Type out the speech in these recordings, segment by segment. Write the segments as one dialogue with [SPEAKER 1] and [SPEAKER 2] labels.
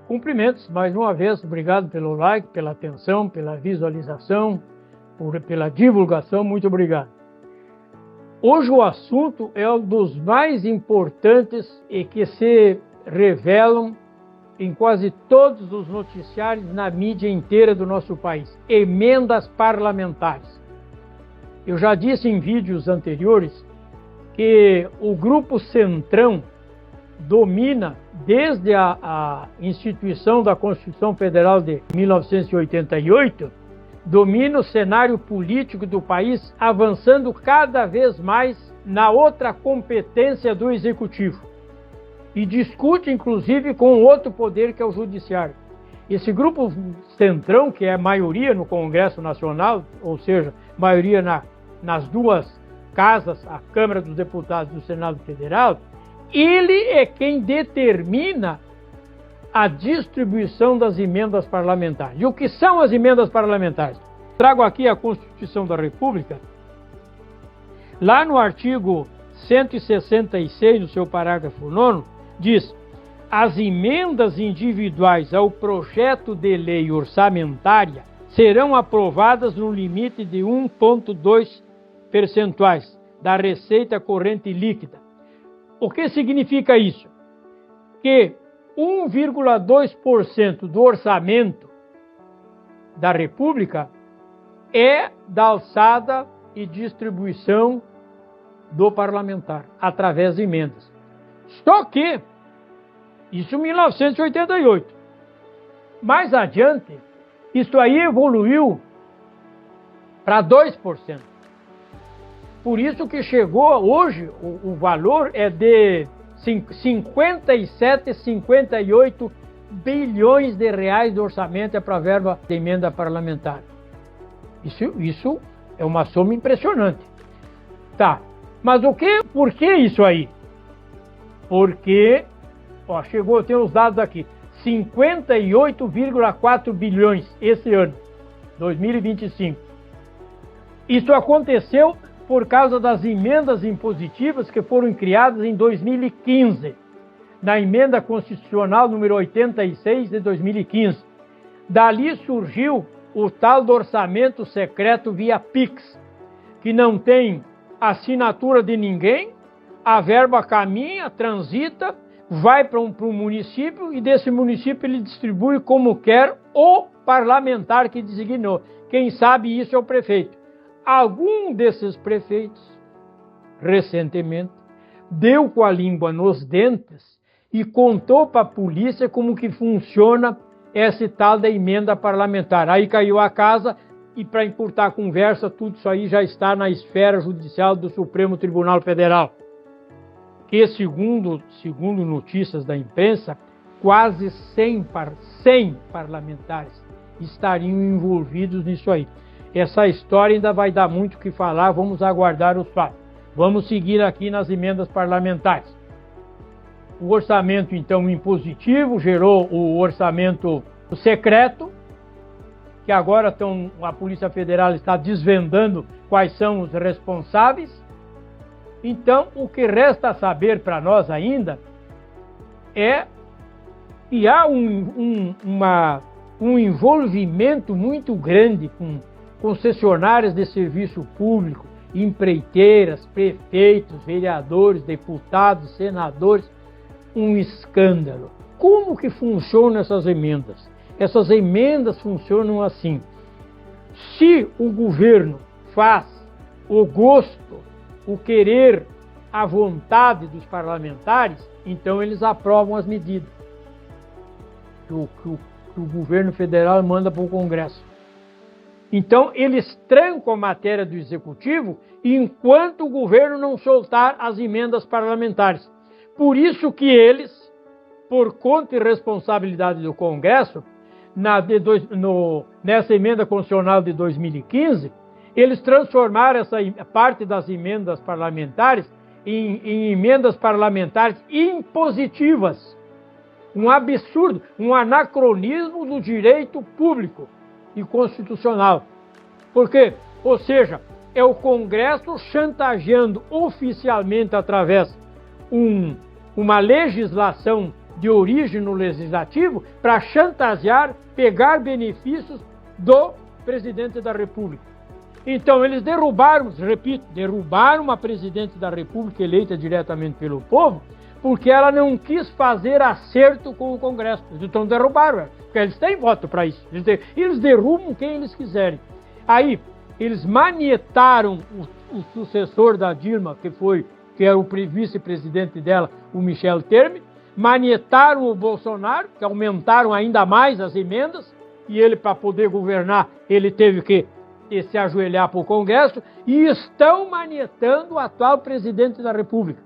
[SPEAKER 1] Cumprimentos, mais uma vez, obrigado pelo like, pela atenção, pela visualização, pela divulgação, muito obrigado. Hoje o assunto é um dos mais importantes e que se revelam em quase todos os noticiários na mídia inteira do nosso país: emendas parlamentares. Eu já disse em vídeos anteriores que o Grupo Centrão domina, desde a instituição da Constituição Federal de 1988, domina o cenário político do país, avançando cada vez mais na outra competência do Executivo. E discute, inclusive, com outro poder, que é o Judiciário. Esse Grupo Centrão, que é maioria no Congresso Nacional, ou seja, maioria nas duas casas, a Câmara dos Deputados e o Senado Federal, ele é quem determina a distribuição das emendas parlamentares. E o que são as emendas parlamentares? Trago aqui a Constituição da República. Lá no artigo 166, no seu parágrafo 9, diz: as emendas individuais ao projeto de lei orçamentária serão aprovadas no limite de 1,2 percentuais da receita corrente líquida. O que significa isso? Que 1,2% do orçamento da República é da alçada e distribuição do parlamentar, através de emendas. Só que, isso em 1988. Mais adiante, isso aí evoluiu para 2%. Por isso que chegou hoje, o valor é de 57, 58 bilhões de reais de orçamento é para a verba de emenda parlamentar. Isso é uma soma impressionante. Tá, mas por que isso aí? Porque, chegou, tem os dados aqui, 58,4 bilhões esse ano, 2025. Isso aconteceu por causa das emendas impositivas que foram criadas em 2015, na emenda constitucional número 86 de 2015. Dali surgiu o tal do orçamento secreto via Pix, que não tem assinatura de ninguém, a verba caminha, transita, vai para um município e desse município ele distribui como quer o parlamentar que designou. Quem sabe isso é o prefeito. Algum desses prefeitos, recentemente, deu com a língua nos dentes e contou para a polícia como que funciona esse tal da emenda parlamentar. Aí caiu a casa e, para encurtar a conversa, tudo isso aí já está na esfera judicial do Supremo Tribunal Federal. Que, segundo notícias da imprensa, quase 100 parlamentares estariam envolvidos nisso aí. Essa história ainda vai dar muito o que falar, vamos aguardar os fatos. Vamos seguir aqui nas emendas parlamentares. O orçamento, então, impositivo gerou o orçamento secreto, que agora a Polícia Federal está desvendando quais são os responsáveis. Então, o que resta saber para nós ainda é que há um envolvimento muito grande com concessionárias de serviço público, empreiteiras, prefeitos, vereadores, deputados, senadores, um escândalo. Como que funcionam essas emendas? Essas emendas funcionam assim: se o governo faz o gosto, o querer, a vontade dos parlamentares, então eles aprovam as medidas que o governo federal manda para o Congresso. Então, eles trancam a matéria do Executivo enquanto o governo não soltar as emendas parlamentares. Por isso que eles, por conta e responsabilidade do Congresso, nessa emenda constitucional de 2015, eles transformaram essa parte das emendas parlamentares em emendas parlamentares impositivas. Um absurdo, um anacronismo do direito público e constitucional. Por quê? Ou seja, é o Congresso chantageando oficialmente através uma legislação de origem no Legislativo para chantagear, pegar benefícios do presidente da República. Então, eles derrubaram, repito, derrubaram a presidente da República eleita diretamente pelo povo, porque ela não quis fazer acerto com o Congresso. Então, derrubaram ela, porque eles têm voto para isso. Eles derrubam quem eles quiserem. Aí, eles manietaram o sucessor da Dilma, que era o vice-presidente dela, o Michel Temer, manietaram o Bolsonaro, que aumentaram ainda mais as emendas, e ele, para poder governar, ele teve que se ajoelhar para o Congresso, e estão manietando o atual presidente da República,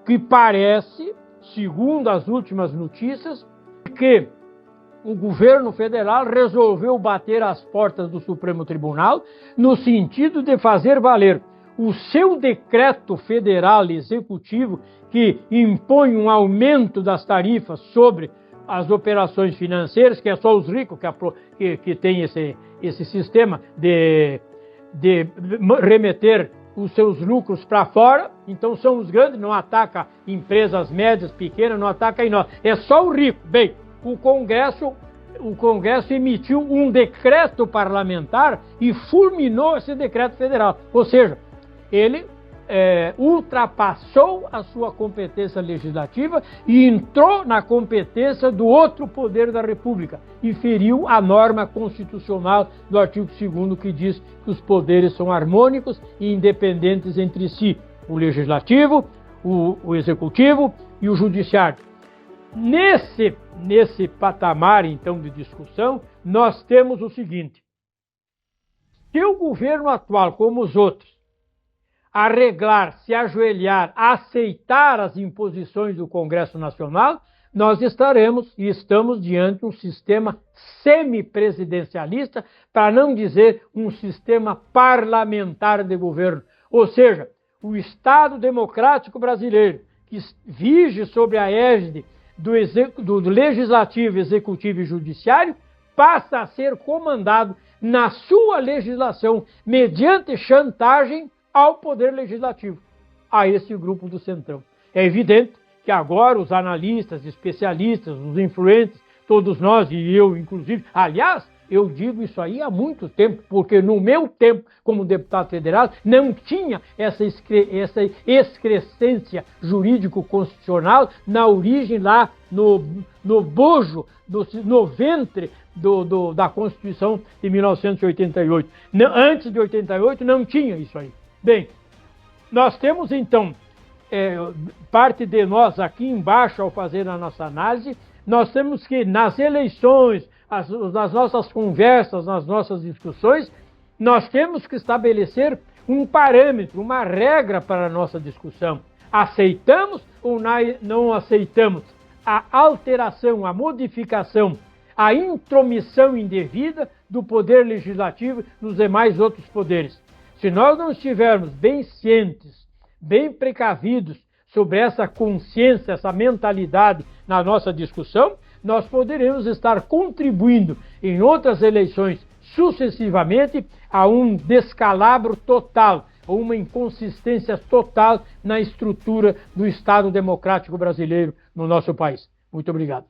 [SPEAKER 1] que parece, segundo as últimas notícias, que o governo federal resolveu bater às portas do Supremo Tribunal no sentido de fazer valer o seu decreto federal executivo que impõe um aumento das tarifas sobre as operações financeiras, que é só os ricos que tem esse sistema de remeter os seus lucros para fora. Então são os grandes, não ataca empresas médias, pequenas, não ataca em nós. É só o rico. Bem, o Congresso emitiu um decreto parlamentar e fulminou esse decreto federal. Ou seja, ele ultrapassou a sua competência legislativa e entrou na competência do outro poder da República e feriu a norma constitucional do artigo 2º, que diz que os poderes são harmônicos e independentes entre si, o legislativo, o executivo e o judiciário. Nesse patamar, então, de discussão, nós temos o seguinte: se o governo atual, como os outros, arreglar, se ajoelhar, aceitar as imposições do Congresso Nacional, nós estaremos e estamos diante de um sistema semipresidencialista, para não dizer um sistema parlamentar de governo. Ou seja, o Estado democrático brasileiro, que vige sobre a égide do Legislativo, Executivo e Judiciário, passa a ser comandado na sua legislação mediante chantagem ao Poder Legislativo, a esse grupo do Centrão. É evidente que agora os analistas, especialistas, os influentes, todos nós, e eu inclusive, aliás, eu digo isso aí há muito tempo, porque no meu tempo como deputado federal não tinha essa excrescência jurídico-constitucional na origem lá, no bojo, no ventre da Constituição de 1988. Antes de 88 não tinha isso aí. Bem, nós temos então, parte de nós aqui embaixo, ao fazer a nossa análise, nós temos que, nas eleições, nas nossas conversas, nas nossas discussões, nós temos que estabelecer um parâmetro, uma regra para a nossa discussão. Aceitamos ou não aceitamos a alteração, a modificação, a intromissão indevida do Poder Legislativo nos demais outros poderes? Se nós não estivermos bem cientes, bem precavidos sobre essa consciência, essa mentalidade na nossa discussão, nós poderemos estar contribuindo em outras eleições sucessivamente a um descalabro total, a uma inconsistência total na estrutura do Estado democrático brasileiro no nosso país. Muito obrigado.